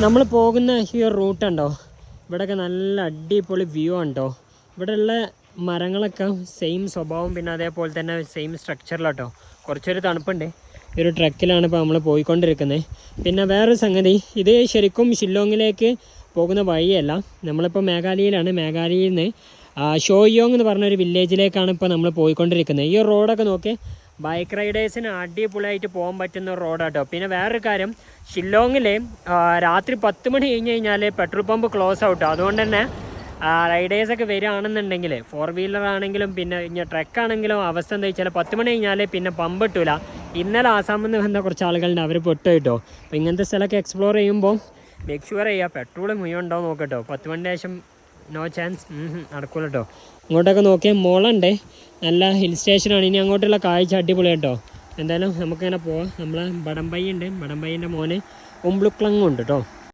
നമ്മൾ പോകുന്ന ഈ ഒരു റൂട്ട് ഉണ്ടോ, ഇവിടെയൊക്കെ നല്ല അടിപൊളി വ്യൂ ഉണ്ടോ. ഇവിടെയുള്ള മരങ്ങളൊക്കെ സെയിം സ്വഭാവം, പിന്നെ അതേപോലെ തന്നെ സെയിം സ്ട്രക്ചറിലാട്ടോ. കുറച്ചൊരു തണുപ്പുണ്ട്. ഈ ഒരു ട്രക്കിലാണ് ഇപ്പോൾ നമ്മൾ പോയിക്കൊണ്ടിരിക്കുന്നത്. പിന്നെ വേറൊരു സംഗതി, ഇത് ശരിക്കും ഷില്ലോങ്ങിലേക്ക് പോകുന്ന വഴിയല്ല. നമ്മളിപ്പോൾ മേഘാലയയിലാണ്. മേഘാലയയിൽ നിന്ന് ഷോയോങ് എന്ന് പറഞ്ഞൊരു വില്ലേജിലേക്കാണ് ഇപ്പോൾ നമ്മൾ പോയിക്കൊണ്ടിരിക്കുന്നത്. ഈ റോഡൊക്കെ നോക്കി ബൈക്ക് റൈഡേഴ്സിന് അടിപൊളിയായിട്ട് പോകാൻ പറ്റുന്ന ഒരു റോഡാട്ടോ. പിന്നെ വേറൊരു കാര്യം, ഷില്ലോങ്ങിൽ രാത്രി 10 മണി കഴിഞ്ഞ് കഴിഞ്ഞാൽ പെട്രോൾ പമ്പ് ക്ലോസ് ഔട്ടോ. അതുകൊണ്ട് തന്നെ റൈഡേഴ്സൊക്കെ വരികയാണെന്നുണ്ടെങ്കിൽ, 4 വീലർ ആണെങ്കിലും പിന്നെ ഇനി ട്രക്കാണെങ്കിലും അവസ്ഥ എന്താ വെച്ചാൽ 10 മണി കഴിഞ്ഞാൽ പിന്നെ പമ്പ് ഇട്ടില്ല. ഇന്നലെ ആസാമിൽ നിന്ന് വന്ന കുറച്ച് ആളുകളുണ്ട്, അവർ പൊട്ടു കിട്ടോ. അപ്പോൾ ഇങ്ങനത്തെ സ്ഥലമൊക്കെ എക്സ്പ്ലോർ ചെയ്യുമ്പോൾ മേക്ക് ഷുവർ ചെയ്യുക പെട്രോൾ മുഴുവൻ ഉണ്ടാവും നോക്കട്ടോ. 10 മണിന് ശേഷം നോ ചാൻസ്, നടക്കൂല കേട്ടോ. ഇങ്ങോട്ടൊക്കെ നോക്കിയാൽ മോളുണ്ട്, നല്ല ഹിൽ സ്റ്റേഷനാണ്. ഇനി അങ്ങോട്ടുള്ള കാഴ്ച അടിപൊളി കേട്ടോ. എന്തായാലും നമുക്കിങ്ങനെ പോവാം. നമ്മളെ ബടംപയ്യുണ്ട്, ബടംപയ്യൻ്റെ മോന് ഉംബ്ലുക്ലങ്ങും ഉണ്ട് കേട്ടോ.